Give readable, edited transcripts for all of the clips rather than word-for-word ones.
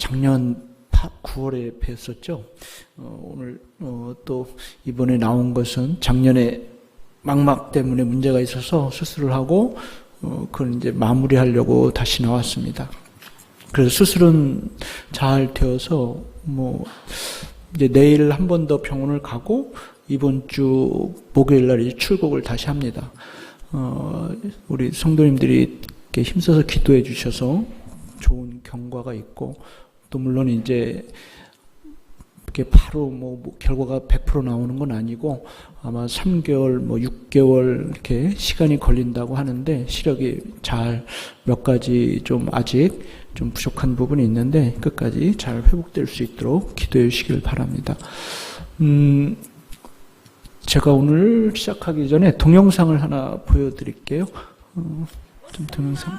작년 9월에 뵀었죠. 오늘 또 이번에 나온 것은 작년에 망막 때문에 문제가 있어서 수술을 하고 그걸 이제 마무리하려고 다시 나왔습니다. 그래서 수술은 잘 되어서 이제 내일 한 번 더 병원을 가고 이번 주 목요일 날 이제 출국을 다시 합니다. 우리 성도님들이 이렇게 힘써서 기도해 주셔서 좋은 경과가 있고, 또 물론 이제 이렇게 바로 결과가 100% 나오는 건 아니고 아마 3개월, 6개월 이렇게 시간이 걸린다고 하는데, 시력이 잘 몇 가지 좀 아직 좀 부족한 부분이 있는데 끝까지 잘 회복될 수 있도록 기도해 주시길 바랍니다. 제가 오늘 시작하기 전에 동영상을 하나 보여드릴게요. 좀 동영상.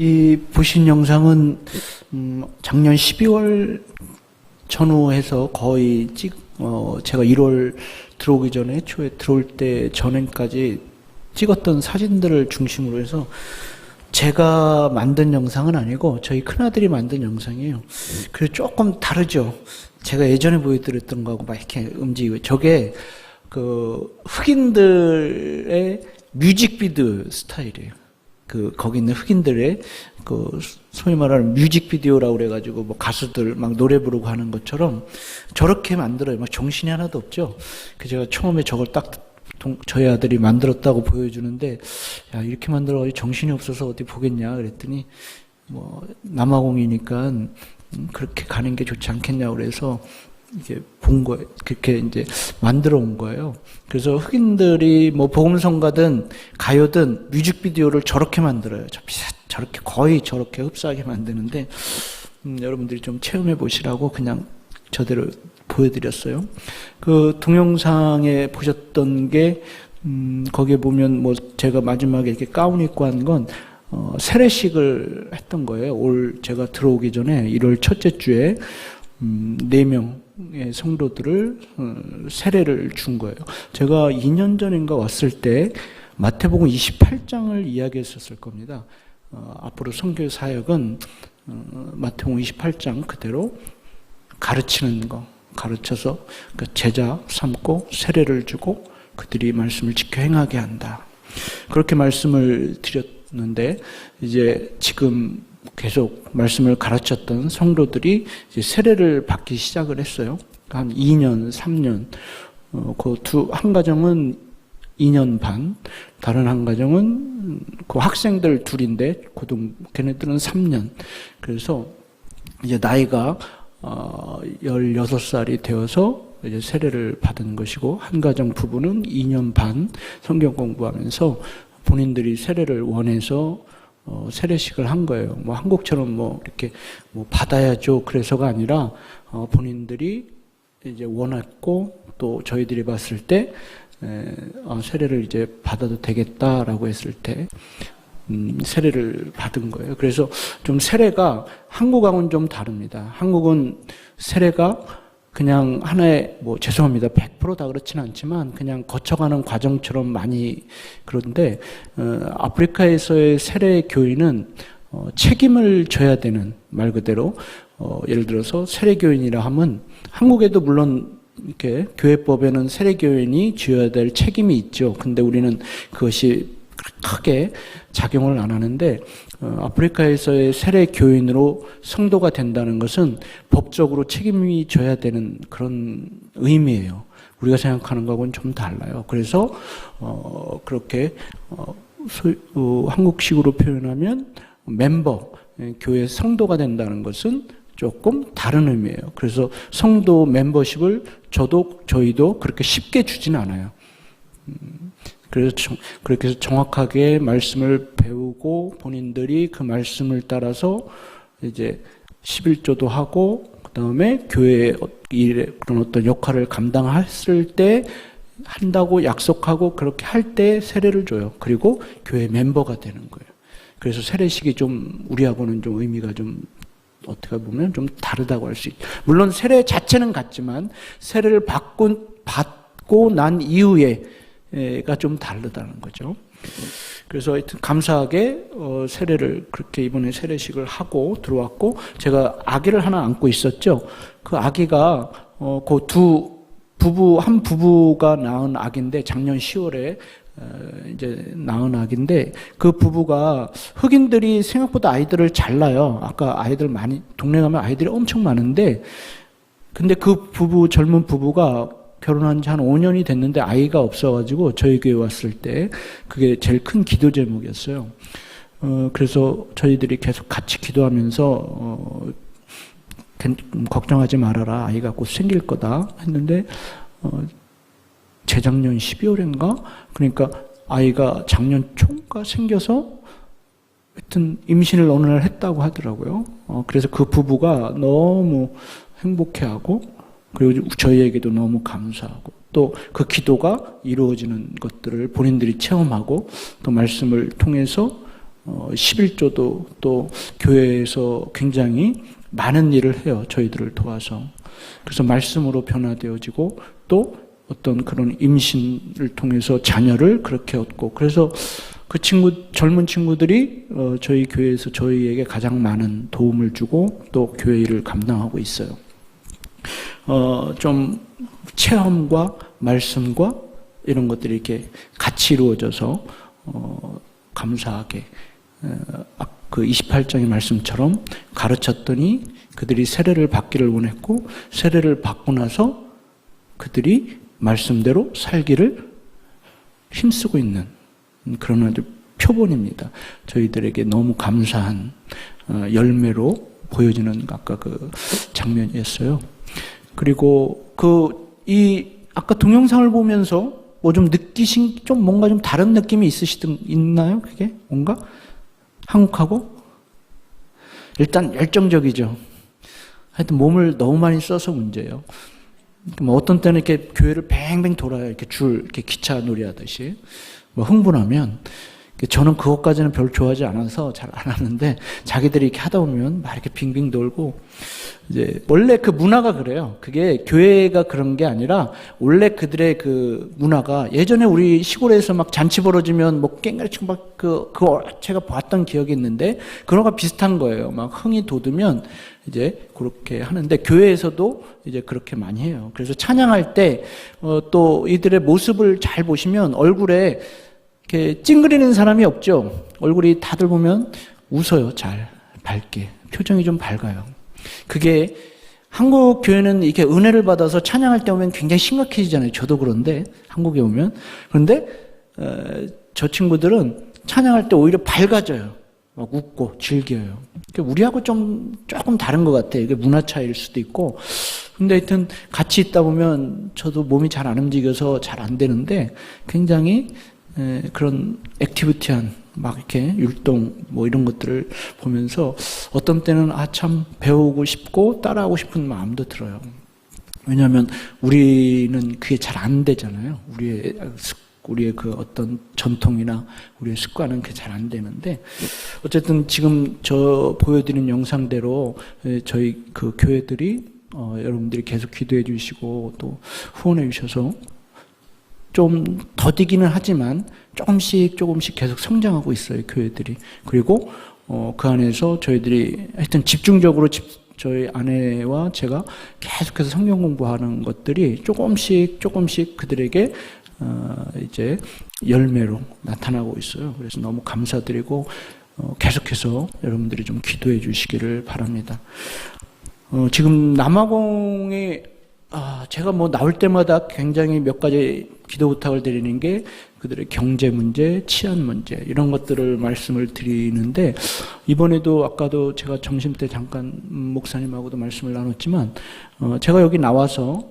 이 보신 영상은 작년 12월 전후해서 거의 제가 1월 들어오기 전에 초에 들어올 때 전에까지 찍었던 사진들을 중심으로 해서 제가 만든 영상은 아니고 저희 큰아들이 만든 영상이에요. 그래서 조금 다르죠. 제가 예전에 보여드렸던 거하고 막 이렇게 움직이고, 저게 그 흑인들의 뮤직비디오 스타일이에요. 거기 있는 흑인들의 소위 말하는 뮤직비디오라고 그래가지고 가수들 막 노래 부르고 하는 것처럼 저렇게 만들어요. 막 정신이 하나도 없죠. 제가 처음에 저걸 딱 저희 아들이 만들었다고 보여주는데, 야, 이렇게 만들어가지고 정신이 없어서 어디 보겠냐 그랬더니, 남아공이니까 그렇게 가는 게 좋지 않겠냐고 그래서 이게 본 거예요. 그렇게 이제 만들어 온 거예요. 그래서 흑인들이 뭐 복음성가든 가요든 뮤직비디오를 저렇게 만들어요. 저렇게 거의 저렇게 흡사하게 만드는데 여러분들이 좀 체험해 보시라고 그냥 저대로 보여드렸어요. 그 동영상에 보셨던 게 거기에 보면 뭐 제가 마지막에 이렇게 가운 입고 한 건 세례식을 했던 거예요. 올 제가 들어오기 전에 1월 첫째 주에 4명의 성도들을 세례를 준 거예요. 제가 2년 전인가 왔을 때 마태복음 28장을 이야기했었을 겁니다. 앞으로 선교 사역은 마태복음 28장 그대로 가르치는 거, 가르쳐서 그 제자 삼고 세례를 주고 그들이 말씀을 지켜 행하게 한다. 그렇게 말씀을 드렸는데 이제 지금 계속 말씀을 가르쳤던 성도들이 이제 세례를 받기 시작을 했어요. 한 2년, 3년. 한 가정은 2년 반, 다른 한 가정은 그 학생들 둘인데 걔네들은 3년. 그래서 이제 나이가 16살이 되어서 이제 세례를 받은 것이고, 한 가정 부부는 2년 반 성경 공부하면서 본인들이 세례를 원해서 세례식을 한 거예요. 뭐 한국처럼 뭐 이렇게 뭐 받아야죠 그래서가 아니라 본인들이 이제 원했고 또 저희들이 봤을 때 세례를 이제 받아도 되겠다라고 했을 때 세례를 받은 거예요. 그래서 좀 세례가 한국하고는 좀 다릅니다. 한국은 세례가 그냥 하나의 뭐 죄송합니다. 100% 다 그렇지는 않지만 그냥 거쳐가는 과정처럼 많이 그런데 아프리카에서의 세례 교인은 책임을 져야 되는 말 그대로 예를 들어서 세례 교인이라 하면 한국에도 물론 이렇게 교회법에는 세례 교인이 져야 될 책임이 있죠. 근데 우리는 그것이 크게 작용을 안 하는데 아프리카에서의 세례 교인으로 성도가 된다는 것은 법적으로 책임이 져야 되는 그런 의미예요. 우리가 생각하는 거하고는 좀 달라요. 그래서 그렇게 한국식으로 표현하면 멤버, 교회 성도가 된다는 것은 조금 다른 의미예요. 그래서 성도 멤버십을 저희도 그렇게 쉽게 주진 않아요. 그래서 그렇게 해서 정확하게 말씀을 배우고 본인들이 그 말씀을 따라서 이제 11조도 하고 그다음에 교회의 일에 그런 어떤 역할을 감당했을 때 한다고 약속하고 그렇게 할 때 세례를 줘요. 그리고 교회 멤버가 되는 거예요. 그래서 세례식이 좀 우리하고는 좀 의미가 좀 어떻게 보면 좀 다르다고 할 수 있죠. 물론 세례 자체는 같지만 세례를 받고 난 이후에가 좀 다르다는 거죠. 그래서 하여튼 감사하게 세례를 그렇게 이번에 세례식을 하고 들어왔고 제가 아기를 하나 안고 있었죠. 그 아기가 한 부부가 낳은 아기인데 작년 10월에 이제 낳은 아기인데 그 부부가 흑인들이 생각보다 아이들을 잘 낳아요. 아까 아이들 많이 동네 가면 아이들이 엄청 많은데 근데 그 젊은 부부가 결혼한 지 한 5년이 됐는데 아이가 없어가지고 저희 교회 왔을 때 그게 제일 큰 기도 제목이었어요. 그래서 저희들이 계속 같이 기도하면서 걱정하지 말아라. 아이가 곧 생길 거다 했는데 재작년 12월인가? 그러니까 아이가 작년 초인가 생겨서 하여튼 임신을 어느 날 했다고 하더라고요. 그래서 그 부부가 너무 행복해하고 그리고 저희에게도 너무 감사하고 또 그 기도가 이루어지는 것들을 본인들이 체험하고 또 말씀을 통해서 11조도 또 교회에서 굉장히 많은 일을 해요. 저희들을 도와서. 그래서 말씀으로 변화되어지고 또 어떤 그런 임신을 통해서 자녀를 그렇게 얻고 그래서 그 젊은 친구들이 저희 교회에서 저희에게 가장 많은 도움을 주고 또 교회 일을 감당하고 있어요. 좀 체험과 말씀과 이런 것들이 이렇게 같이 이루어져서 감사하게 그 28장의 말씀처럼 가르쳤더니 그들이 세례를 받기를 원했고 세례를 받고 나서 그들이 말씀대로 살기를 힘쓰고 있는 그런 아주 표본입니다. 저희들에게 너무 감사한 열매로 보여지는 아까 그 장면이었어요. 그리고 아까 동영상을 보면서 뭐 좀 느끼신, 좀 뭔가 좀 다른 느낌이 있나요? 그게? 뭔가? 한국하고? 일단 열정적이죠. 하여튼 몸을 너무 많이 써서 문제예요. 뭐 어떤 때는 이렇게 교회를 뱅뱅 돌아요. 이렇게 이렇게 기차 놀이 하듯이. 뭐 흥분하면. 저는 그것까지는 별로 좋아하지 않아서 잘 안 하는데, 자기들이 이렇게 하다 보면 막 이렇게 빙빙 돌고, 이제, 원래 그 문화가 그래요. 그게 교회가 그런 게 아니라, 원래 그들의 그 문화가, 예전에 우리 시골에서 막 잔치 벌어지면 뭐 깽가리치고 막 그거 제가 봤던 기억이 있는데, 그런 거 비슷한 거예요. 막 흥이 돋으면 이제 그렇게 하는데, 교회에서도 이제 그렇게 많이 해요. 그래서 찬양할 때, 또 이들의 모습을 잘 보시면 얼굴에 이렇게 찡그리는 사람이 없죠. 얼굴이 다들 보면 웃어요. 잘 밝게 표정이 좀 밝아요. 그게 한국 교회는 이렇게 은혜를 받아서 찬양할 때 오면 굉장히 심각해지잖아요. 저도 그런데 한국에 오면 그런데 저 친구들은 찬양할 때 오히려 밝아져요. 막 웃고 즐겨요. 우리하고 조금 다른 것 같아요. 이게 문화 차이일 수도 있고. 근데 하여튼 같이 있다 보면 저도 몸이 잘 안 움직여서 잘 안 되는데 굉장히 그런 액티비티한 막 이렇게 율동 뭐 이런 것들을 보면서 어떤 때는 참 배우고 싶고 따라하고 싶은 마음도 들어요. 왜냐하면 우리는 그게 잘 안 되잖아요. 우리의 그 어떤 전통이나 우리의 습관은 그게 잘 안 되는데 어쨌든 지금 저 보여드린 영상대로 저희 그 교회들이 여러분들이 계속 기도해 주시고 또 후원해 주셔서 좀 더디기는 하지만 조금씩 계속 성장하고 있어요, 교회들이. 그리고 그 안에서 저희들이 하여튼 집중적으로 저희 아내와 제가 계속해서 성경 공부하는 것들이 조금씩 그들에게 이제 열매로 나타나고 있어요. 그래서 너무 감사드리고 계속해서 여러분들이 좀 기도해 주시기를 바랍니다. 지금 남아공에 제가 뭐 나올 때마다 굉장히 몇 가지 기도 부탁을 드리는 게 그들의 경제 문제, 치안 문제 이런 것들을 말씀을 드리는데 이번에도 아까도 제가 점심때 잠깐 목사님하고도 말씀을 나눴지만 제가 여기 나와서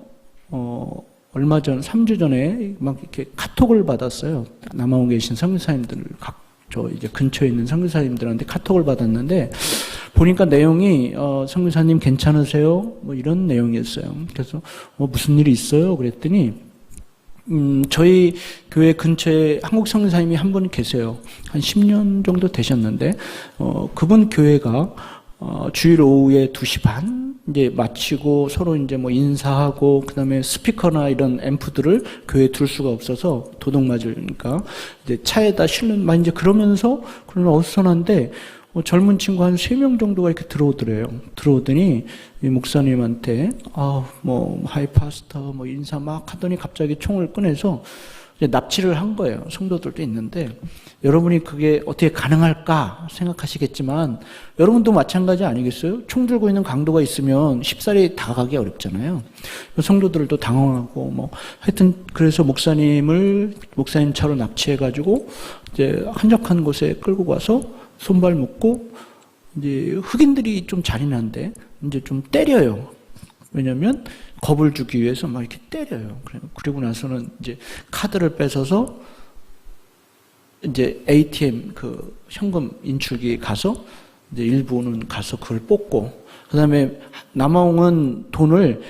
얼마 전 3주 전에 막 이렇게 카톡을 받았어요. 남아공에 계신 선교사님들 저 이제 근처에 있는 선교사님들한테 카톡을 받았는데 보니까 내용이 선교사님 괜찮으세요? 뭐 이런 내용이었어요. 그래서 무슨 일이 있어요? 그랬더니 저희 교회 근처에 한국 선교사님이 한 분 계세요. 한 10년 정도 되셨는데 그분 교회가 주일 오후에 2시 반 이제 마치고 서로 이제 뭐 인사하고 그다음에 스피커나 이런 앰프들을 교회에 둘 수가 없어서 도둑 맞으니까 이제 차에다 실는 막 이제 그러면서 그런 어수선한데 젊은 친구 한 3명 정도가 이렇게 들어오더니 이 목사님한테 뭐 하이 파스터 뭐 인사 막 하더니 갑자기 총을 꺼내서 이제 납치를 한 거예요. 성도들도 있는데 여러분이 그게 어떻게 가능할까 생각하시겠지만 여러분도 마찬가지 아니겠어요? 총 들고 있는 강도가 있으면 쉽사리 다가가기 어렵잖아요. 성도들도 당황하고 뭐 하여튼 그래서 목사님 차로 납치해가지고 이제 한적한 곳에 끌고 가서 손발 묶고 이제 흑인들이 좀 잔인한데 이제 좀 때려요. 왜냐면 겁을 주기 위해서 막 이렇게 때려요. 그리고 나서는 이제 카드를 뺏어서 이제 ATM 그 현금 인출기 가서 이제 일부는 가서 그걸 뽑고 그다음에 남아공은 돈을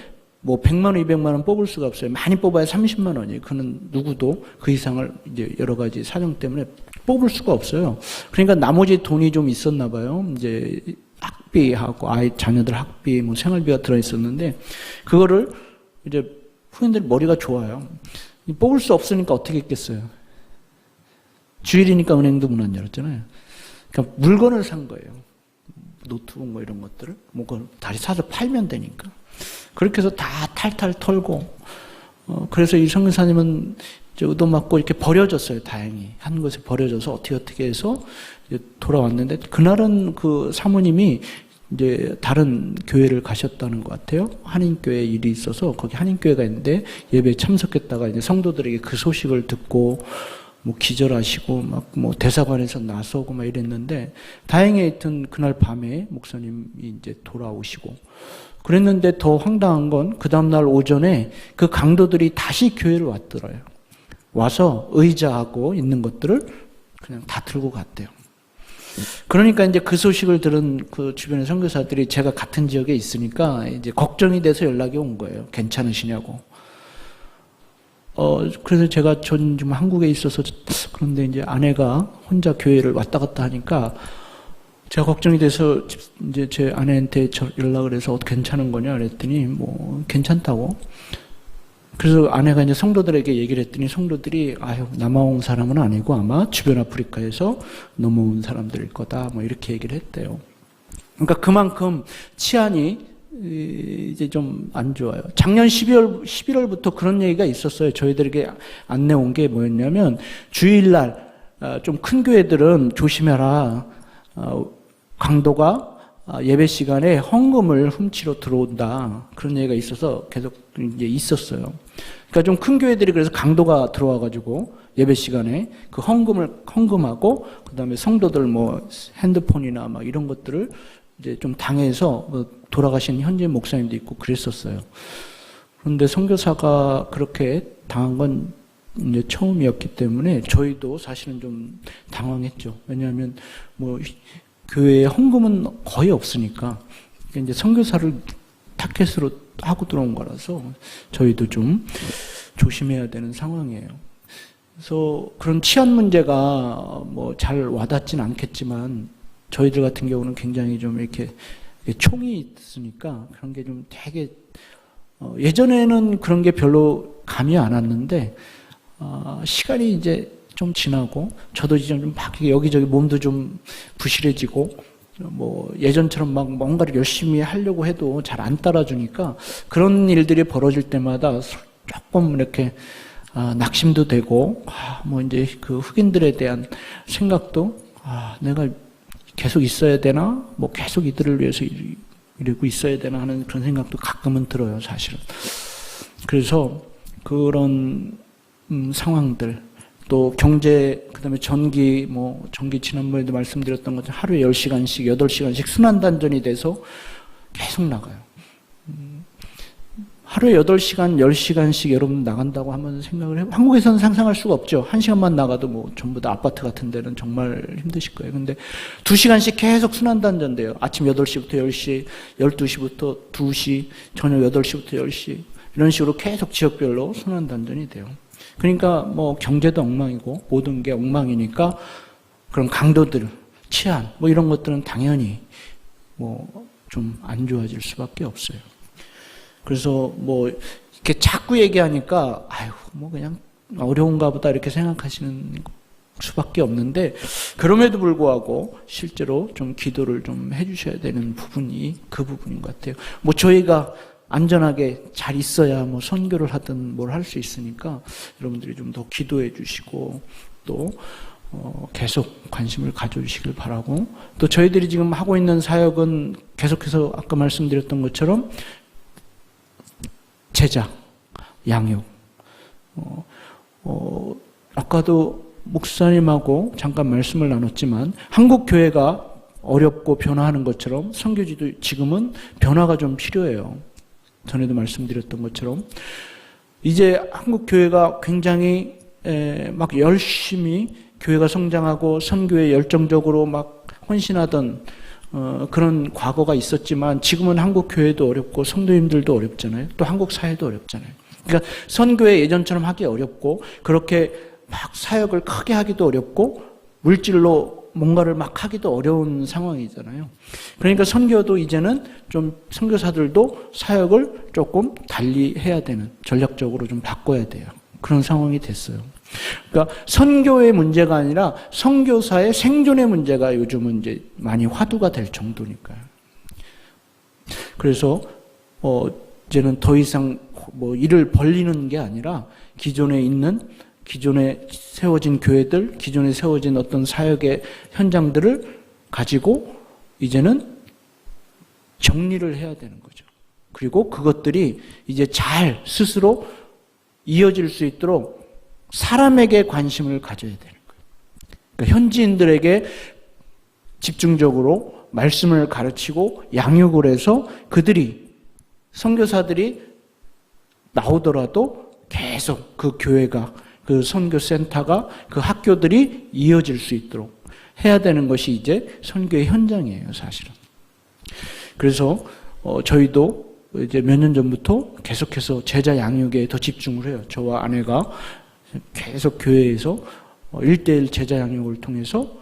뭐 100만 원, 200만 원 뽑을 수가 없어요. 많이 뽑아야 30만 원이에요. 그는 누구도 그 이상을 이제 여러 가지 사정 때문에 뽑을 수가 없어요. 그러니까 나머지 돈이 좀 있었나 봐요. 이제 학비하고 자녀들 학비, 뭐 생활비가 들어있었는데, 그거를 이제 후인들 머리가 좋아요. 뽑을 수 없으니까 어떻게 했겠어요? 주일이니까 은행도 문 안 열었잖아요. 그러니까 물건을 산 거예요. 노트북 뭐 이런 것들을. 뭐 다시 사서 팔면 되니까. 그렇게 해서 다 탈탈 털고, 그래서 이 선교사님은 의도맞고 이렇게 버려졌어요. 다행히 한 곳에 버려져서 어떻게 해서 이제 돌아왔는데 그날은 그 사모님이 이제 다른 교회를 가셨다는 것 같아요. 한인교회 일이 있어서 거기 한인교회가 있는데 예배에 참석했다가 이제 성도들에게 그 소식을 듣고 뭐 기절하시고 막 뭐 대사관에서 나서고 막 이랬는데 다행히 하여튼 그날 밤에 목사님이 이제 돌아오시고 그랬는데 더 황당한 건 그 다음날 오전에 그 강도들이 다시 교회를 왔더래요. 와서 의자하고 있는 것들을 그냥 다 들고 갔대요. 그러니까 이제 그 소식을 들은 그 주변의 선교사들이 제가 같은 지역에 있으니까 이제 걱정이 돼서 연락이 온 거예요. 괜찮으시냐고. 그래서 제가 전 좀 한국에 있어서 그런데 이제 아내가 혼자 교회를 왔다 갔다 하니까 제가 걱정이 돼서 이제 제 아내한테 연락을 해서 괜찮은 거냐 그랬더니 뭐 괜찮다고. 그래서 아내가 이제 성도들에게 얘기를 했더니 성도들이 아유 남아온 사람은 아니고 아마 주변 아프리카에서 넘어온 사람들일 거다 뭐 이렇게 얘기를 했대요. 그러니까 그만큼 치안이 이제 좀 안 좋아요. 작년 11월부터 그런 얘기가 있었어요. 저희들에게 안내 온 게 뭐였냐면 주일날 좀 큰 교회들은 조심해라. 강도가 예배 시간에 헌금을 훔치러 들어온다. 그런 얘기가 있어서 계속 이제 있었어요. 그러니까 좀 큰 교회들이 그래서 강도가 들어와가지고 예배 시간에 그 헌금하고 그 다음에 성도들 뭐 핸드폰이나 막 이런 것들을 이제 좀 당해서 돌아가신 현재 목사님도 있고 그랬었어요. 그런데 선교사가 그렇게 당한 건 이제 처음이었기 때문에 저희도 사실은 좀 당황했죠. 왜냐하면 뭐 교회에 헌금은 거의 없으니까 이제 선교사를 타켓으로 하고 들어온 거라서 저희도 좀 조심해야 되는 상황이에요. 그래서 그런 치안 문제가 뭐 잘 와닿진 않겠지만 저희들 같은 경우는 굉장히 좀 이렇게 총이 있으니까 그런 게 좀 되게 예전에는 그런 게 별로 감이 안 왔는데 시간이 이제 좀 지나고 저도 이제 좀 바뀌게 여기저기 몸도 좀 부실해지고 뭐 예전처럼 막 뭔가를 열심히 하려고 해도 잘 안 따라주니까 그런 일들이 벌어질 때마다 조금 이렇게 낙심도 되고 뭐 이제 그 흑인들에 대한 생각도 내가 계속 있어야 되나 뭐 계속 이들을 위해서 이러고 있어야 되나 하는 그런 생각도 가끔은 들어요, 사실은. 그래서 그런 상황들 또 경제, 그 다음에 전기 지난번에도 말씀드렸던 것처럼 하루에 10시간씩, 8시간씩 순환단전이 돼서 계속 나가요. 하루에 8시간, 10시간씩 여러분 나간다고 하면 생각을 해요. 한국에서는 상상할 수가 없죠. 1시간만 나가도 뭐 전부 다 아파트 같은 데는 정말 힘드실 거예요. 근데 2시간씩 계속 순환단전 돼요. 아침 8시부터 10시, 12시부터 2시, 저녁 8시부터 10시. 이런 식으로 계속 지역별로 순환단전이 돼요. 그러니까 뭐 경제도 엉망이고 모든 게 엉망이니까 그런 강도들, 치안 뭐 이런 것들은 당연히 뭐 좀 안 좋아질 수밖에 없어요. 그래서 뭐 이렇게 자꾸 얘기하니까 아유 뭐 그냥 어려운가 보다 이렇게 생각하시는 수밖에 없는데 그럼에도 불구하고 실제로 좀 기도를 좀 해주셔야 되는 부분이 그 부분인 것 같아요. 뭐 저희가 안전하게 잘 있어야 뭐 선교를 하든 뭘 할 수 있으니까 여러분들이 좀 더 기도해 주시고 또 계속 관심을 가져주시길 바라고 또 저희들이 지금 하고 있는 사역은 계속해서 아까 말씀드렸던 것처럼 제자, 양육. 아까도 목사님하고 잠깐 말씀을 나눴지만 한국 교회가 어렵고 변화하는 것처럼 선교지도 지금은 변화가 좀 필요해요. 전에도 말씀드렸던 것처럼 이제 한국 교회가 굉장히 막 열심히 교회가 성장하고 선교에 열정적으로 막 헌신하던 그런 과거가 있었지만 지금은 한국 교회도 어렵고 성도님들도 어렵잖아요. 또 한국 사회도 어렵잖아요. 그러니까 선교회 예전처럼 하기 어렵고 그렇게 막 사역을 크게 하기도 어렵고 물질로 뭔가를 막 하기도 어려운 상황이잖아요. 그러니까 선교도 이제는 좀 선교사들도 사역을 조금 달리 해야 되는 전략적으로 좀 바꿔야 돼요. 그런 상황이 됐어요. 그러니까 선교의 문제가 아니라 선교사의 생존의 문제가 요즘은 이제 많이 화두가 될 정도니까요. 그래서 이제는 더 이상 뭐 일을 벌리는 게 아니라 기존에 세워진 교회들, 기존에 세워진 어떤 사역의 현장들을 가지고 이제는 정리를 해야 되는 거죠. 그리고 그것들이 이제 잘 스스로 이어질 수 있도록 사람에게 관심을 가져야 되는 거예요. 그러니까 현지인들에게 집중적으로 말씀을 가르치고 양육을 해서 그들이, 선교사들이 나오더라도 계속 그 교회가, 그 선교센터가, 그 학교들이 이어질 수 있도록 해야 되는 것이 이제 선교의 현장이에요, 사실은. 그래서 저희도 이제 몇 년 전부터 계속해서 제자 양육에 더 집중을 해요. 저와 아내가 계속 교회에서 1:1 제자 양육을 통해서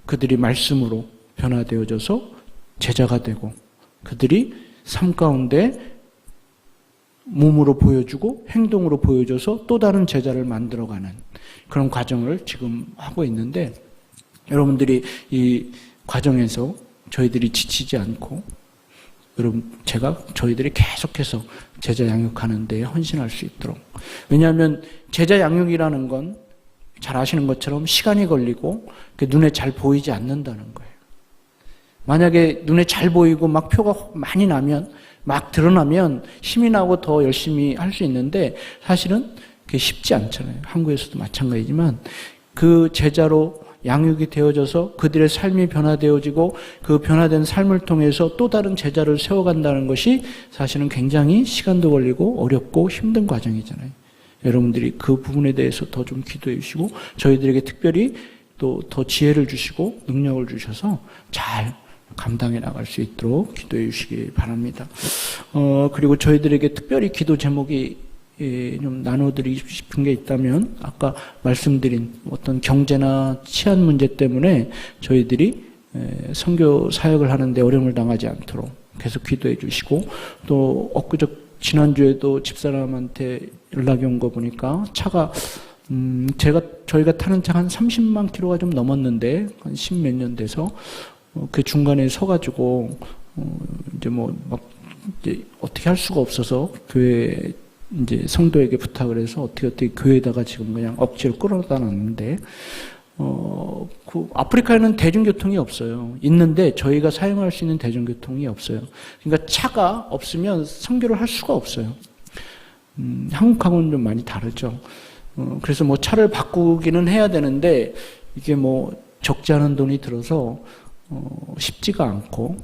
그들이 말씀으로 변화되어져서 제자가 되고, 그들이 삶 가운데 몸으로 보여주고 행동으로 보여줘서 또 다른 제자를 만들어가는 그런 과정을 지금 하고 있는데, 여러분들이 이 과정에서 저희들이 지치지 않고, 여러분, 저희들이 계속해서 제자 양육하는 데 헌신할 수 있도록. 왜냐하면 제자 양육이라는 건 잘 아시는 것처럼 시간이 걸리고 눈에 잘 보이지 않는다는 거예요. 만약에 눈에 잘 보이고 막 표가 많이 나면, 막 드러나면 힘이 나고 더 열심히 할 수 있는데, 사실은 그게 쉽지 않잖아요. 한국에서도 마찬가지지만, 그 제자로 양육이 되어져서 그들의 삶이 변화되어지고 그 변화된 삶을 통해서 또 다른 제자를 세워간다는 것이 사실은 굉장히 시간도 걸리고 어렵고 힘든 과정이잖아요. 여러분들이 그 부분에 대해서 더 좀 기도해 주시고, 저희들에게 특별히 또 더 지혜를 주시고 능력을 주셔서 잘 감당해 나갈 수 있도록 기도해 주시기 바랍니다. 그리고 저희들에게 특별히 기도 제목이 좀 나눠드리고 싶은 게 있다면, 아까 말씀드린 어떤 경제나 치안 문제 때문에 저희들이 선교 사역을 하는데 어려움을 당하지 않도록 계속 기도해 주시고, 또 지난주에도 집사람한테 연락이 온 거 보니까 차가 저희가 타는 차가 한 30만 킬로가 좀 넘었는데, 한 10몇 년 돼서 그 중간에 서가지고 이제 어떻게 할 수가 없어서 교회 이제 성도에게 부탁을 해서 어떻게 교회에다가 지금 그냥 억지로 끌어다 놨는데, 그 아프리카에는 대중교통이 없어요. 있는데 저희가 사용할 수 있는 대중교통이 없어요. 그러니까 차가 없으면 선교를 할 수가 없어요. 한국하고는 좀 많이 다르죠. 그래서 차를 바꾸기는 해야 되는데, 이게 적지 않은 돈이 들어서 쉽지가 않고,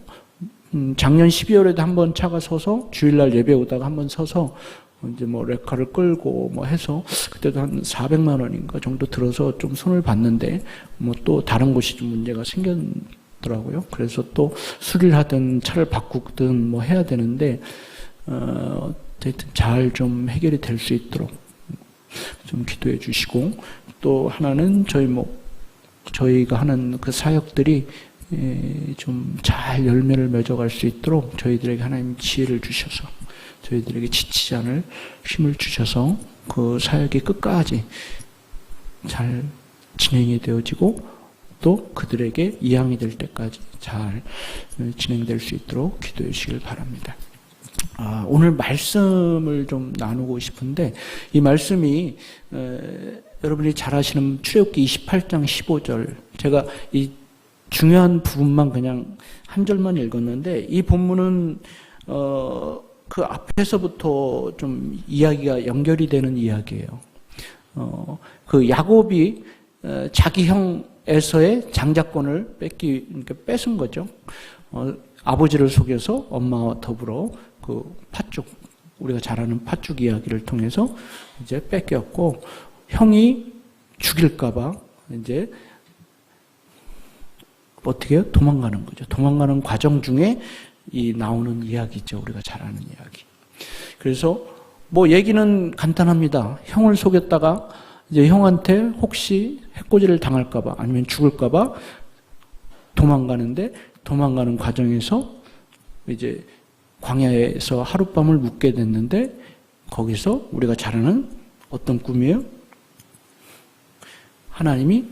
작년 12월에도 한번 차가 서서, 주일날 예배 오다가 한번 서서 이제 레카를 끌고 해서 그때도 한 400만 원인가 정도 들어서 좀 손을 봤는데, 또 다른 곳이 좀 문제가 생겼더라고요. 그래서 또 수리를 하든 차를 바꾸든 해야 되는데, 하여튼 잘 좀 해결이 될 수 있도록 좀 기도해 주시고, 또 하나는 저희가 하는 그 사역들이 좀 잘 열매를 맺어갈 수 있도록 저희들에게 하나님 지혜를 주셔서, 저희들에게 지치지 않을 힘을 주셔서 그 사역이 끝까지 잘 진행이 되어지고, 또 그들에게 이양이 될 때까지 잘 진행될 수 있도록 기도해 주시길 바랍니다. 오늘 말씀을 좀 나누고 싶은데, 이 말씀이 여러분이 잘 아시는 출애굽기 28장 15절, 제가 이 중요한 부분만 그냥 한 절만 읽었는데, 이 본문은 그 앞에서부터 좀 이야기가 연결이 되는 이야기예요. 그 야곱이 자기 형 에서의 장자권을 뺏은 거죠. 아버지를 속여서 엄마와 더불어 그 팥죽, 우리가 잘 아는 팥죽 이야기를 통해서 이제 뺏겼고, 형이 죽일까봐 이제 어떻게 해요? 도망가는 거죠. 도망가는 과정 중에 나오는 이야기죠. 우리가 잘 아는 이야기. 그래서 얘기는 간단합니다. 형을 속였다가 이제 형한테 혹시 해코지를 당할까봐 아니면 죽을까봐 도망가는데, 도망가는 과정에서 이제 광야에서 하룻밤을 묵게 됐는데, 거기서 우리가 잘 아는 어떤 꿈이에요? 하나님이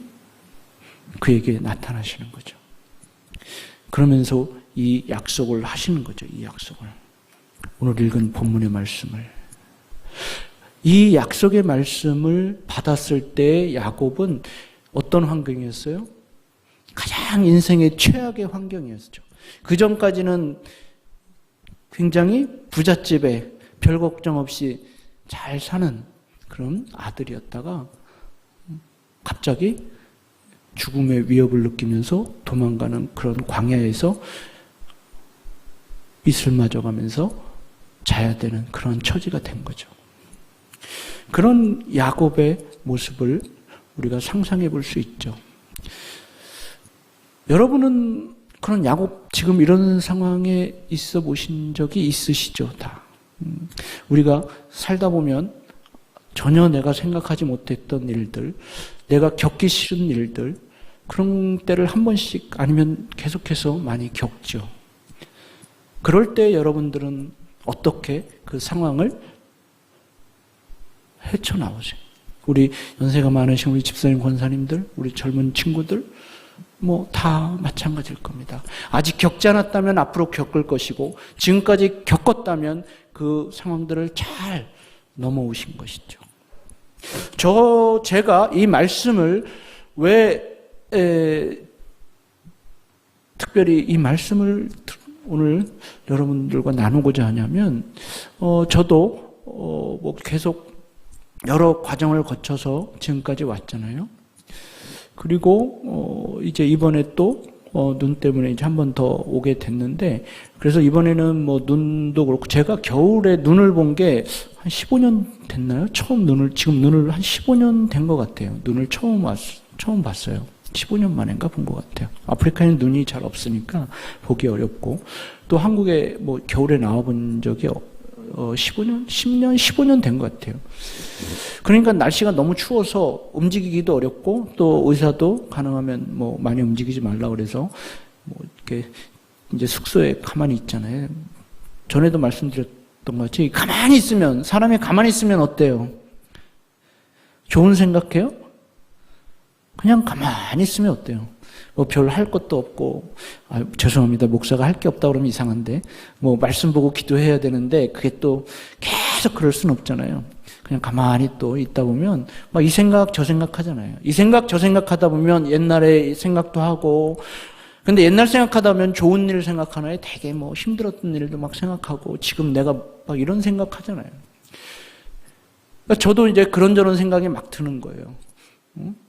그에게 나타나시는 거죠. 그러면서 이 약속을 하시는 거죠. 이 약속을. 오늘 읽은 본문의 말씀을. 이 약속의 말씀을 받았을 때 야곱은 어떤 환경이었어요? 가장 인생의 최악의 환경이었죠. 그 전까지는 굉장히 부잣집에 별 걱정 없이 잘 사는 그런 아들이었다가 갑자기 죽음의 위협을 느끼면서 도망가는 그런 광야에서 이슬 맞아가면서 자야 되는 그런 처지가 된 거죠. 그런 야곱의 모습을 우리가 상상해 볼 수 있죠. 여러분은 그런 야곱, 지금 이런 상황에 있어 보신 적이 있으시죠, 다. 우리가 살다 보면 전혀 내가 생각하지 못했던 일들, 내가 겪기 싫은 일들, 그런 때를 한 번씩 아니면 계속해서 많이 겪죠. 그럴 때 여러분들은 어떻게 그 상황을 헤쳐나오세요? 우리 연세가 많으신 우리 집사님, 권사님들, 우리 젊은 친구들, 뭐 다 마찬가지일 겁니다. 아직 겪지 않았다면 앞으로 겪을 것이고, 지금까지 겪었다면 그 상황들을 잘 넘어오신 것이죠. 제가 이 말씀을 왜 특별히 이 말씀을 오늘 여러분들과 나누고자 하냐면, 저도 뭐 계속 여러 과정을 거쳐서 지금까지 왔잖아요. 그리고 이제 이번에 또 눈 때문에 이제 한 번 더 오게 됐는데, 그래서 이번에는 뭐 눈도 그렇고, 제가 겨울에 눈을 본 게 한 15년 됐나요? 지금 눈을 한 15년 된 것 같아요. 눈을 처음 봤어요. 15년 만인가 본 것 같아요. 아프리카에는 눈이 잘 없으니까 보기 어렵고, 또 한국에 뭐 겨울에 나와본 적이 15년 된 것 같아요. 그러니까 날씨가 너무 추워서 움직이기도 어렵고, 또 의사도 가능하면 뭐 많이 움직이지 말라 그래서 뭐 이렇게 이제 숙소에 가만히 있잖아요. 전에도 말씀드렸던 것 같이 사람이 가만히 있으면 어때요? 좋은 생각해요? 그냥 가만히 있으면 어때요? 뭐 별 할 것도 없고, 죄송합니다. 목사가 할 게 없다 그러면 이상한데, 뭐 말씀 보고 기도해야 되는데 그게 또 계속 그럴 순 없잖아요. 그냥 가만히 또 있다 보면 막 이 생각 저 생각 하잖아요. 이 생각 저 생각 하다 보면 옛날에 생각도 하고, 근데 옛날 생각하다 보면 좋은 일을 생각하나요? 되게 뭐 힘들었던 일도 막 생각하고, 지금 내가 막 이런 생각 하잖아요. 그러니까 저도 이제 그런저런 생각이 막 드는 거예요.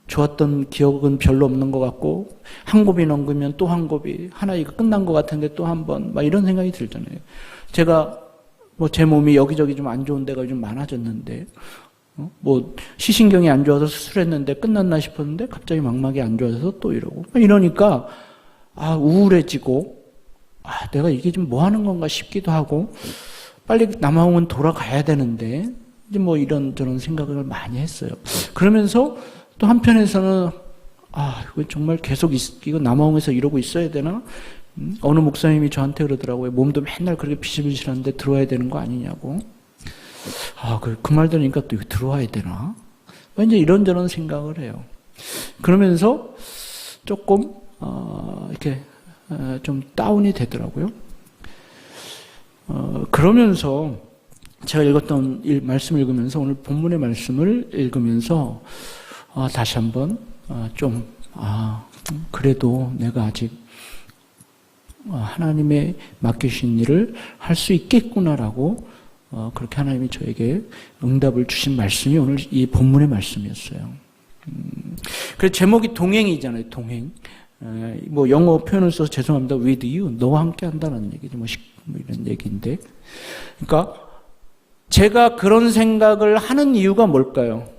좋았던 기억은 별로 없는 것 같고, 한 곱이 넘기면 또 한 곱이, 하나 이거 끝난 것 같은데 또 한 번, 막 이런 생각이 들잖아요. 제가 뭐 제 몸이 여기저기 좀 안 좋은 데가 좀 많아졌는데, 뭐 시신경이 안 좋아서 수술했는데 끝났나 싶었는데 갑자기 망막이 안 좋아서 또 이러고, 이러니까 우울해지고, 내가 이게 좀 뭐 하는 건가 싶기도 하고, 빨리 남아공은 돌아가야 되는데, 이제 뭐 이런저런 생각을 많이 했어요. 그러면서 또 한편에서는 이거 정말 계속 이거 남아공에서 이러고 있어야 되나? 어느 목사님이 저한테 그러더라고요. 몸도 맨날 그렇게 비실비실한데 들어와야 되는 거 아니냐고. 그 말 들으니까 또 이거 들어와야 되나? 이제 이런저런 생각을 해요. 그러면서 조금 이렇게 좀 다운이 되더라고요. 그러면서 제가 읽었던 말씀을 읽으면서, 오늘 본문의 말씀을 읽으면서 다시 한번 그래도 내가 아직 하나님의 맡기신 일을 할 수 있겠구나라고 그렇게 하나님이 저에게 응답을 주신 말씀이 오늘 이 본문의 말씀이었어요. 그래서 제목이 동행이잖아요. 동행. 뭐 영어 표현을 써서 죄송합니다. with you, 너와 함께 한다는 얘기죠. 뭐 이런 얘기인데, 그러니까 제가 그런 생각을 하는 이유가 뭘까요?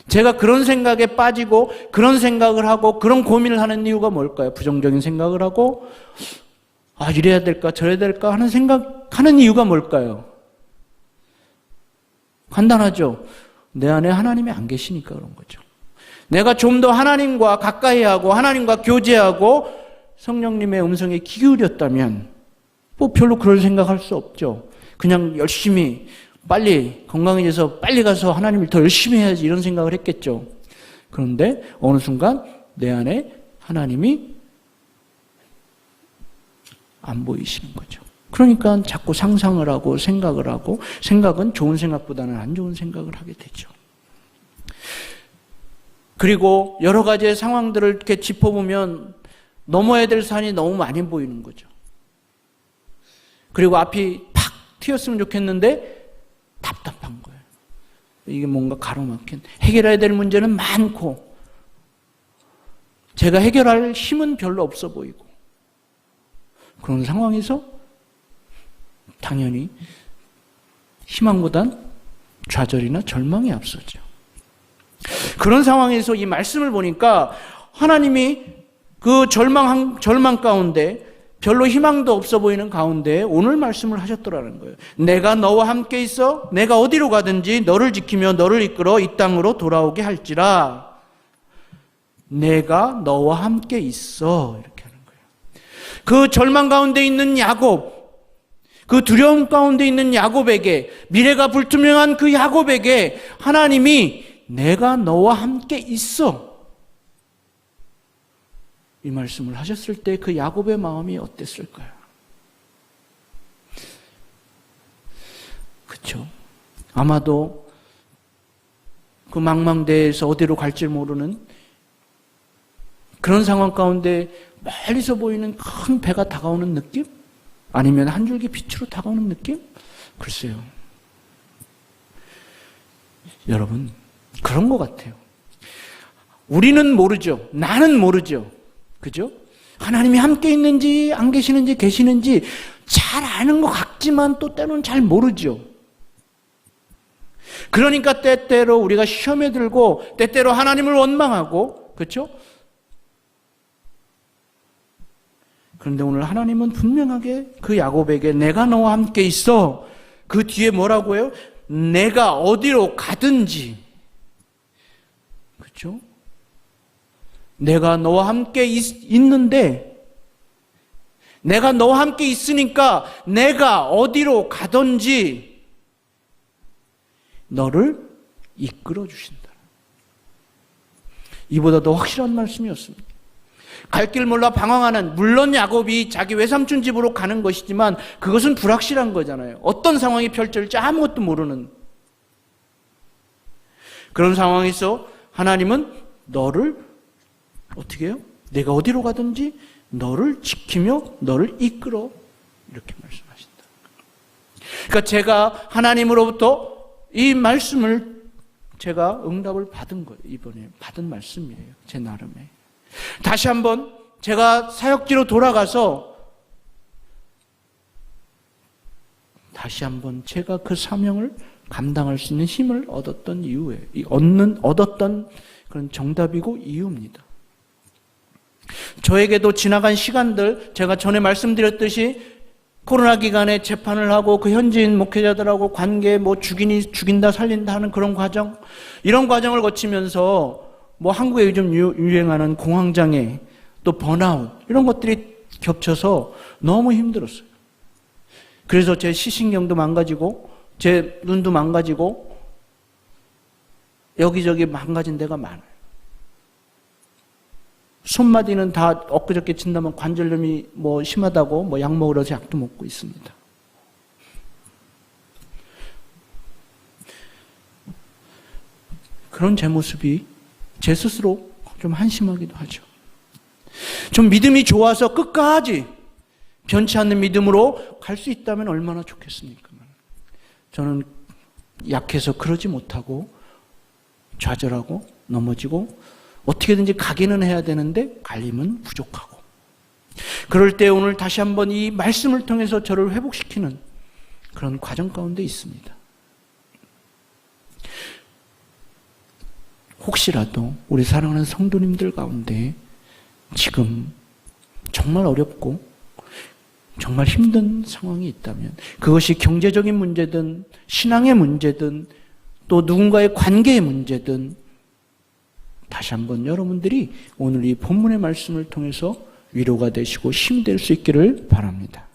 제가 그런 생각에 빠지고 그런 생각을 하고 그런 고민을 하는 이유가 뭘까요? 부정적인 생각을 하고 이래야 될까 저래야 될까 하는 생각하는 이유가 뭘까요? 간단하죠. 내 안에 하나님이 안 계시니까 그런 거죠. 내가 좀 더 하나님과 가까이 하고 하나님과 교제하고 성령님의 음성에 귀 기울였다면 뭐 별로 그럴 생각할 수 없죠. 그냥 열심히 빨리 건강해져서 빨리 가서 하나님을 더 열심히 해야지 이런 생각을 했겠죠. 그런데 어느 순간 내 안에 하나님이 안 보이시는 거죠. 그러니까 자꾸 상상을 하고 생각을 하고, 생각은 좋은 생각보다는 안 좋은 생각을 하게 되죠. 그리고 여러 가지의 상황들을 이렇게 짚어보면 넘어야 될 산이 너무 많이 보이는 거죠. 그리고 앞이 팍 튀었으면 좋겠는데 답답한 거예요. 이게 뭔가 가로막힌, 해결해야 될 문제는 많고 제가 해결할 힘은 별로 없어 보이고, 그런 상황에서 당연히 희망보단 좌절이나 절망이 앞서죠. 그런 상황에서 이 말씀을 보니까 하나님이 그 절망 가운데, 별로 희망도 없어 보이는 가운데 오늘 말씀을 하셨더라는 거예요. 내가 너와 함께 있어 내가 어디로 가든지 너를 지키며 너를 이끌어 이 땅으로 돌아오게 할지라. 내가 너와 함께 있어, 이렇게 하는 거예요. 그 절망 가운데 있는 야곱, 그 두려움 가운데 있는 야곱에게, 미래가 불투명한 그 야곱에게 하나님이 내가 너와 함께 있어, 이 말씀을 하셨을 때 그 야곱의 마음이 어땠을까요? 그렇죠. 아마도 그 망망대해에서 어디로 갈지 모르는 그런 상황 가운데 멀리서 보이는 큰 배가 다가오는 느낌? 아니면 한 줄기 빛으로 다가오는 느낌? 글쎄요. 여러분, 그런 것 같아요. 우리는 모르죠. 나는 모르죠. 그죠? 하나님이 함께 있는지 안 계시는지 계시는지 잘 아는 것 같지만 또 때로는 잘 모르죠. 그러니까 때때로 우리가 시험에 들고 때때로 하나님을 원망하고, 그렇죠? 그런데 오늘 하나님은 분명하게 그 야곱에게 내가 너와 함께 있어, 그 뒤에 뭐라고 해요? 내가 어디로 가든지, 그렇죠? 내가 너와 함께 있는데, 내가 너와 함께 있으니까 내가 어디로 가든지 너를 이끌어 주신다. 이보다 더 확실한 말씀이었습니다. 갈 길 몰라 방황하는, 물론 야곱이 자기 외삼촌 집으로 가는 것이지만 그것은 불확실한 거잖아요. 어떤 상황이 펼쳐질지 아무것도 모르는 그런 상황에서 하나님은 너를 어떻게 해요? 내가 어디로 가든지 너를 지키며 너를 이끌어, 이렇게 말씀하신다. 그러니까 제가 하나님으로부터 이 말씀을 제가 응답을 받은 거예요. 이번에 받은 말씀이에요. 제 나름에. 다시 한번 제가 사역지로 돌아가서 다시 한번 제가 그 사명을 감당할 수 있는 힘을 얻었던 이유에, 얻었던 그런 정답이고 이유입니다. 저에게도 지나간 시간들, 제가 전에 말씀드렸듯이 코로나 기간에 재판을 하고 그 현지인 목회자들하고 관계 죽인다 살린다 하는 그런 과정, 이런 과정을 거치면서 한국에 요즘 유행하는 공황장애, 또 번아웃, 이런 것들이 겹쳐서 너무 힘들었어요. 그래서 제 시신경도 망가지고 제 눈도 망가지고 여기저기 망가진 데가 많아요. 손마디는 다 엊그저께 친다면 관절염이 심하다고 약 먹으러 약도 먹고 있습니다. 그런 제 모습이 제 스스로 좀 한심하기도 하죠. 좀 믿음이 좋아서 끝까지 변치 않는 믿음으로 갈 수 있다면 얼마나 좋겠습니까? 저는 약해서 그러지 못하고 좌절하고 넘어지고 어떻게든지 가기는 해야 되는데 갈 힘은 부족하고, 그럴 때 오늘 다시 한번 이 말씀을 통해서 저를 회복시키는 그런 과정 가운데 있습니다. 혹시라도 우리 사랑하는 성도님들 가운데 지금 정말 어렵고 정말 힘든 상황이 있다면, 그것이 경제적인 문제든 신앙의 문제든 또 누군가의 관계의 문제든, 다시 한번 여러분들이 오늘 이 본문의 말씀을 통해서 위로가 되시고 힘이 될 수 있기를 바랍니다.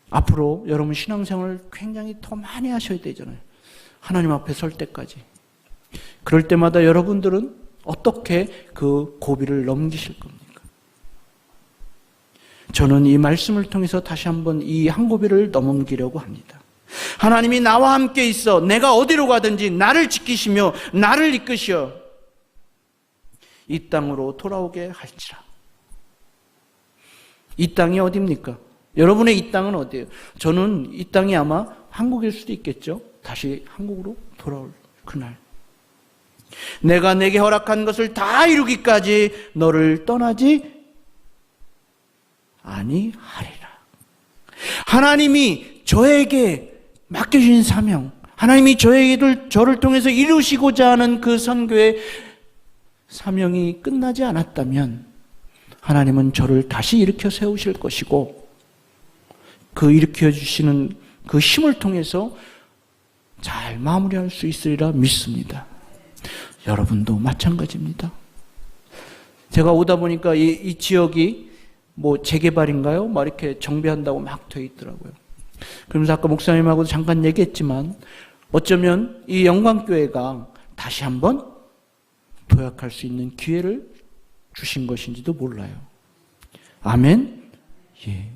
앞으로 여러분 신앙생활을 굉장히 더 많이 하셔야 되잖아요. 하나님 앞에 설 때까지. 그럴 때마다 여러분들은 어떻게 그 고비를 넘기실 겁니까? 저는 이 말씀을 통해서 다시 한번 이 한 고비를 넘기려고 합니다. 하나님이 나와 함께 있어 내가 어디로 가든지 나를 지키시며 나를 이끄시어 이 땅으로 돌아오게 할지라. 이 땅이 어디입니까? 여러분의 이 땅은 어디예요? 저는 이 땅이 아마 한국일 수도 있겠죠. 다시 한국으로 돌아올 그날. 내가 내게 허락한 것을 다 이루기까지 너를 떠나지 아니하리라. 하나님이 저에게 맡겨주신 사명, 하나님이 저를 통해서 이루시고자 하는 그 선교의 사명이 끝나지 않았다면 하나님은 저를 다시 일으켜 세우실 것이고 그 일으켜 주시는 그 힘을 통해서 잘 마무리할 수 있으리라 믿습니다. 여러분도 마찬가지입니다. 제가 오다 보니까 이 지역이 뭐 재개발인가요? 막 이렇게 정비한다고 막 돼 있더라고요. 그러면서 아까 목사님하고도 잠깐 얘기했지만 어쩌면 이 영광교회가 다시 한번 도약할 수 있는 기회를 주신 것인지도 몰라요. 아멘? 예.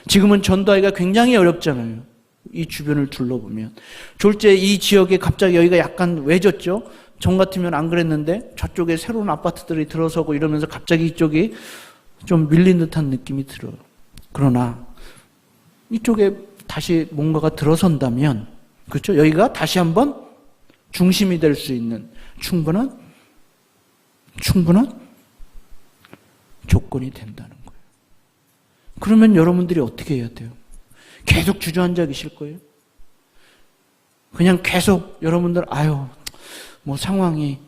지금은 전도하기가 굉장히 어렵잖아요. 이 주변을 둘러보면. 졸제 이 지역에 갑자기 여기가 약간 외졌죠? 전 같으면 안 그랬는데 저쪽에 새로운 아파트들이 들어서고 이러면서 갑자기 이쪽이 좀 밀린 듯한 느낌이 들어요. 그러나 이쪽에 다시 뭔가가 들어선다면, 그렇죠? 여기가 다시 한번 중심이 될 수 있는 충분한 조건이 된다는 거예요. 그러면 여러분들이 어떻게 해야 돼요? 계속 주저앉아 계실 거예요? 그냥 계속 여러분들 뭐 상황이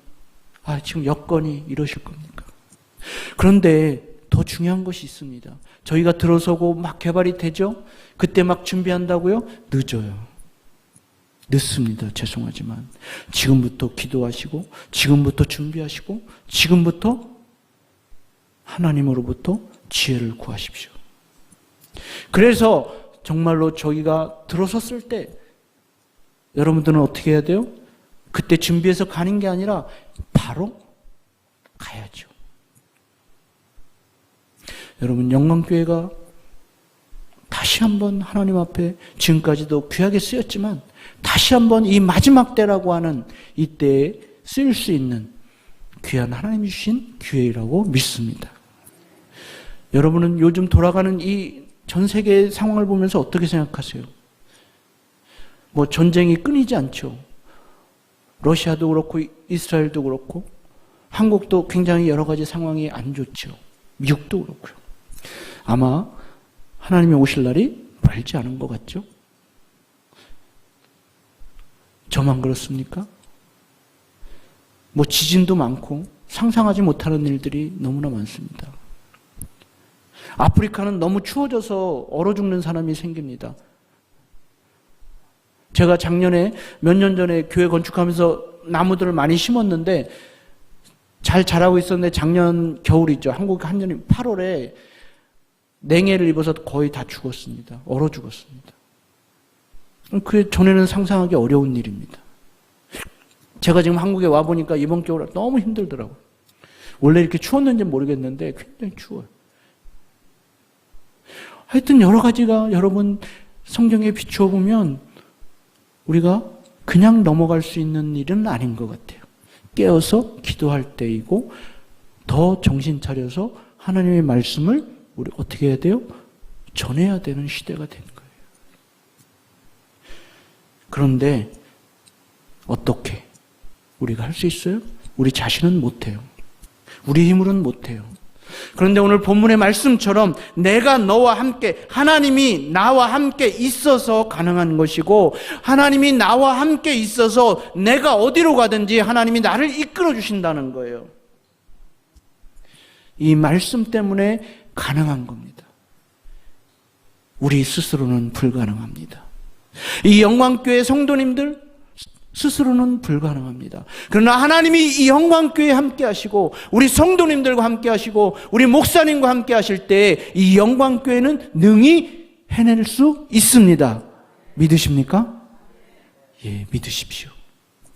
지금 여건이 이러실 겁니까? 그런데 더 중요한 것이 있습니다. 저희가 들어서고 막 개발이 되죠? 그때 막 준비한다고요? 늦어요. 늦습니다. 죄송하지만 지금부터 기도하시고 지금부터 준비하시고 지금부터 하나님으로부터 지혜를 구하십시오. 그래서 정말로 저희가 들어섰을 때 여러분들은 어떻게 해야 돼요? 그때 준비해서 가는 게 아니라 바로 가야죠. 여러분, 영광교회가 다시 한번 하나님 앞에 지금까지도 귀하게 쓰였지만 다시 한번 이 마지막 때라고 하는 이때에 쓰일 수 있는 귀한 하나님이 주신 기회라고 믿습니다. 여러분은 요즘 돌아가는 이 전 세계의 상황을 보면서 어떻게 생각하세요? 뭐 전쟁이 끊이지 않죠. 러시아도 그렇고 이스라엘도 그렇고 한국도 굉장히 여러 가지 상황이 안 좋죠. 미국도 그렇고요. 아마 하나님이 오실 날이 멀지 않은 것 같죠? 저만 그렇습니까? 뭐 지진도 많고 상상하지 못하는 일들이 너무나 많습니다. 아프리카는 너무 추워져서 얼어 죽는 사람이 생깁니다. 제가 작년에 몇 년 전에 교회 건축하면서 나무들을 많이 심었는데 잘 자라고 있었는데 작년 겨울이죠. 한국 한년이 8월에 냉해를 입어서 거의 다 죽었습니다. 얼어 죽었습니다. 그게 전에는 상상하기 어려운 일입니다. 제가 지금 한국에 와보니까 이번 겨울에 너무 힘들더라고요. 원래 이렇게 추웠는지 모르겠는데 굉장히 추워요. 하여튼 여러 가지가 여러분 성경에 비추어 보면 우리가 그냥 넘어갈 수 있는 일은 아닌 것 같아요. 깨어서 기도할 때이고 더 정신 차려서 하나님의 말씀을 우리 어떻게 해야 돼요? 전해야 되는 시대가 된 거예요. 그런데 어떻게 우리가 할 수 있어요? 우리 자신은 못해요. 우리 힘으로는 못해요. 그런데 오늘 본문의 말씀처럼 내가 너와 함께, 하나님이 나와 함께 있어서 가능한 것이고 하나님이 나와 함께 있어서 내가 어디로 가든지 하나님이 나를 이끌어 주신다는 거예요. 이 말씀 때문에 가능한 겁니다. 우리 스스로는 불가능합니다. 이 영광교회 성도님들 스스로는 불가능합니다. 그러나 하나님이 이 영광교회에 함께 하시고 우리 성도님들과 함께 하시고 우리 목사님과 함께 하실 때 이 영광교회는 능히 해낼 수 있습니다. 믿으십니까? 예, 믿으십시오.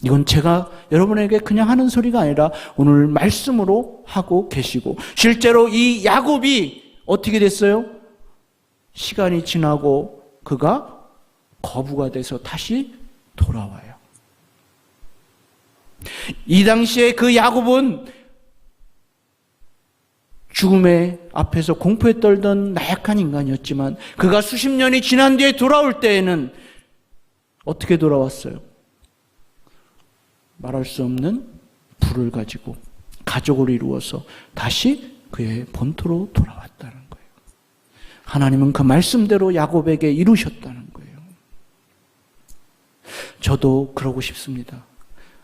이건 제가 여러분에게 그냥 하는 소리가 아니라 오늘 말씀으로 하고 계시고 실제로 이 야곱이 어떻게 됐어요? 시간이 지나고 그가 거부가 돼서 다시 돌아와요. 이 당시에 그 야곱은 죽음의 앞에서 공포에 떨던 나약한 인간이었지만 그가 수십 년이 지난 뒤에 돌아올 때에는 어떻게 돌아왔어요? 말할 수 없는 부를 가지고 가족을 이루어서 다시 그의 본토로 돌아왔다는 거예요. 하나님은 그 말씀대로 야곱에게 이루셨다는 거예요. 저도 그러고 싶습니다.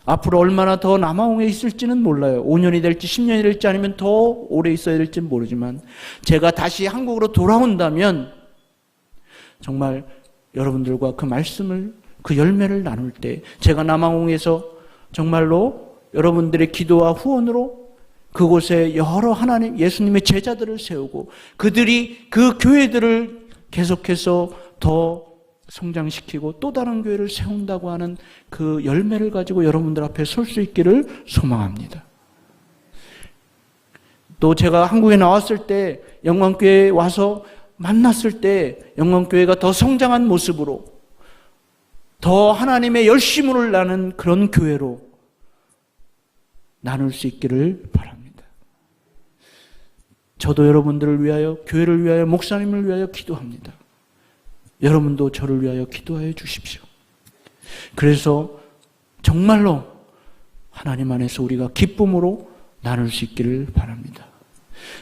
앞으로 얼마나 더 남아공에 있을지는 몰라요. 5년이 될지 10년이 될지 아니면 더 오래 있어야 될지는 모르지만 제가 다시 한국으로 돌아온다면 정말 여러분들과 그 말씀을, 그 열매를 나눌 때 제가 남아공에서 정말로 여러분들의 기도와 후원으로 그곳에 여러 하나님, 예수님의 제자들을 세우고 그들이 그 교회들을 계속해서 더 성장시키고 또 다른 교회를 세운다고 하는 그 열매를 가지고 여러분들 앞에 설 수 있기를 소망합니다. 또 제가 한국에 나왔을 때 영광교회에 와서 만났을 때 영광교회가 더 성장한 모습으로 더 하나님의 열심을 나는 그런 교회로 나눌 수 있기를 바랍니다. 저도 여러분들을 위하여, 교회를 위하여, 목사님을 위하여 기도합니다. 여러분도 저를 위하여 기도하여 주십시오. 그래서 정말로 하나님 안에서 우리가 기쁨으로 나눌 수 있기를 바랍니다.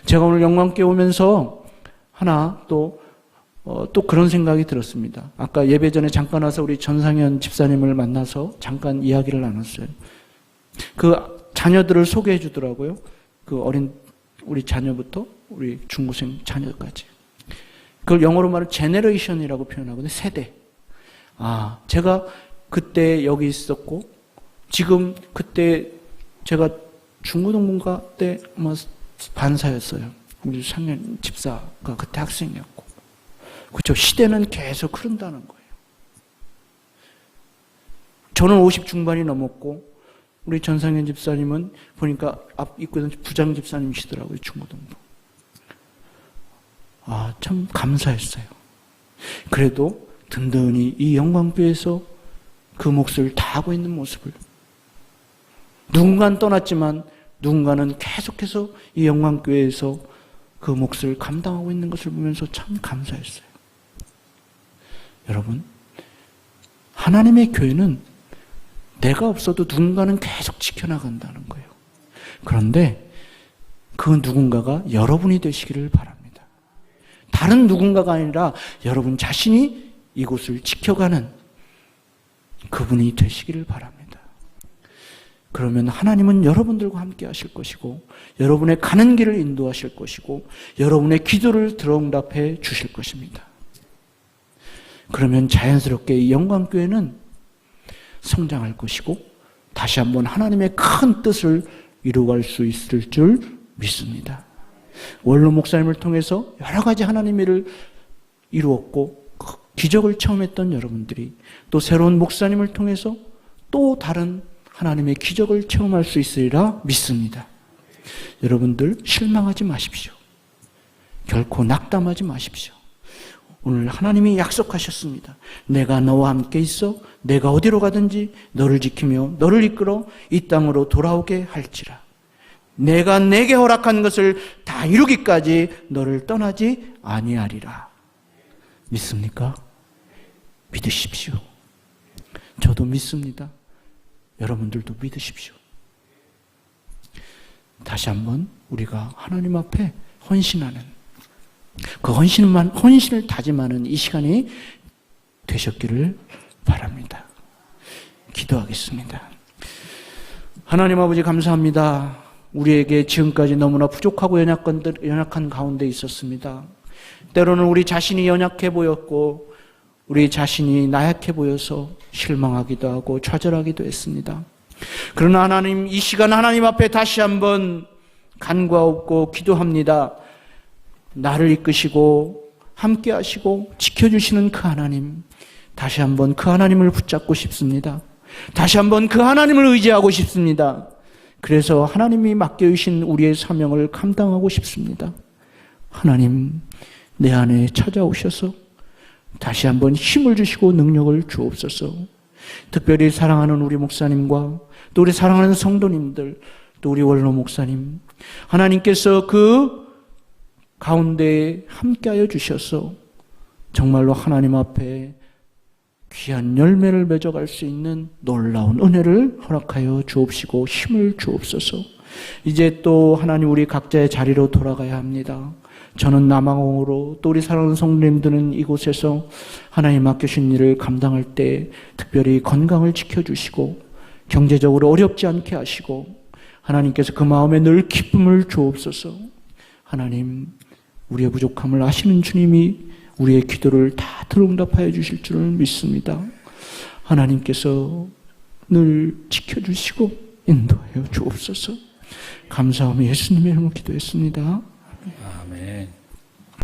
제가 오늘 영광교회 오면서 하나 또 그런 생각이 들었습니다. 아까 예배 전에 잠깐 와서 우리 전상현 집사님을 만나서 잠깐 이야기를 나눴어요. 그 자녀들을 소개해 주더라고요. 그 어린 우리 자녀부터 우리 중고생 자녀까지. 그걸 영어로 말하면 제너레이션이라고 표현하거든요. 세대. 제가 그때 여기 있었고 지금 그때 제가 중고등부가 때 아마 반사였어요. 우리 상현 집사가 그때 학생이었고. 그렇죠. 시대는 계속 흐른다는 거예요. 저는 50 중반이 넘었고 우리 전상현 집사님은 보니까 앞 입구에 부장 집사님이시더라고요. 중고등부. 참 감사했어요. 그래도 든든히 이 영광교회에서 그 몫을 다하고 있는 모습을 누군가는 떠났지만 누군가는 계속해서 이 영광교회에서 그 몫을 감당하고 있는 것을 보면서 참 감사했어요. 여러분, 하나님의 교회는 내가 없어도 누군가는 계속 지켜나간다는 거예요. 그런데 그 누군가가 여러분이 되시기를 바랍니다. 다른 누군가가 아니라 여러분 자신이 이곳을 지켜가는 그분이 되시기를 바랍니다. 그러면 하나님은 여러분들과 함께 하실 것이고 여러분의 가는 길을 인도하실 것이고 여러분의 기도를 들어응답해 주실 것입니다. 그러면 자연스럽게 이 영광교회는 성장할 것이고 다시 한번 하나님의 큰 뜻을 이루어갈 수 있을 줄 믿습니다. 원로 목사님을 통해서 여러 가지 하나님의 일을 이루었고 기적을 체험했던 여러분들이 또 새로운 목사님을 통해서 또 다른 하나님의 기적을 체험할 수 있으리라 믿습니다. 여러분들 실망하지 마십시오. 결코 낙담하지 마십시오. 오늘 하나님이 약속하셨습니다. 내가 너와 함께 있어 내가 어디로 가든지 너를 지키며 너를 이끌어 이 땅으로 돌아오게 할지라. 내가 내게 허락한 것을 다 이루기까지 너를 떠나지 아니하리라. 믿습니까? 믿으십시오. 저도 믿습니다. 여러분들도 믿으십시오. 다시 한번 우리가 하나님 앞에 헌신하는 그 헌신을 다짐하는 이 시간이 되셨기를 바랍니다. 기도하겠습니다. 하나님 아버지 감사합니다. 우리에게 지금까지 너무나 부족하고 연약한 가운데 있었습니다. 때로는 우리 자신이 연약해 보였고 우리 자신이 나약해 보여서 실망하기도 하고 좌절하기도 했습니다. 그러나 하나님, 이 시간 하나님 앞에 다시 한번 간과없고 기도합니다. 나를 이끄시고 함께 하시고 지켜주시는 그 하나님, 다시 한번 그 하나님을 붙잡고 싶습니다. 다시 한번 그 하나님을 의지하고 싶습니다. 그래서 하나님이 맡겨주신 우리의 사명을 감당하고 싶습니다. 하나님, 내 안에 찾아오셔서 다시 한번 힘을 주시고 능력을 주옵소서. 특별히 사랑하는 우리 목사님과 또 우리 사랑하는 성도님들, 또 우리 원로 목사님, 하나님께서 그 가운데에 함께하여 주셔서 정말로 하나님 앞에 귀한 열매를 맺어갈 수 있는 놀라운 은혜를 허락하여 주옵시고 힘을 주옵소서. 이제 또 하나님 우리 각자의 자리로 돌아가야 합니다. 저는 남아공으로 또 우리 사랑하는 성도님들은 이곳에서 하나님 맡겨주신 일을 감당할 때 특별히 건강을 지켜주시고 경제적으로 어렵지 않게 하시고 하나님께서 그 마음에 늘 기쁨을 주옵소서. 하나님 우리의 부족함을 아시는 주님이 우리의 기도를 다 들응답하여 주실 줄을 믿습니다. 하나님께서 늘 지켜주시고 인도하여 주옵소서. 감사하며 예수님의 이름으로 기도했습니다. 아멘.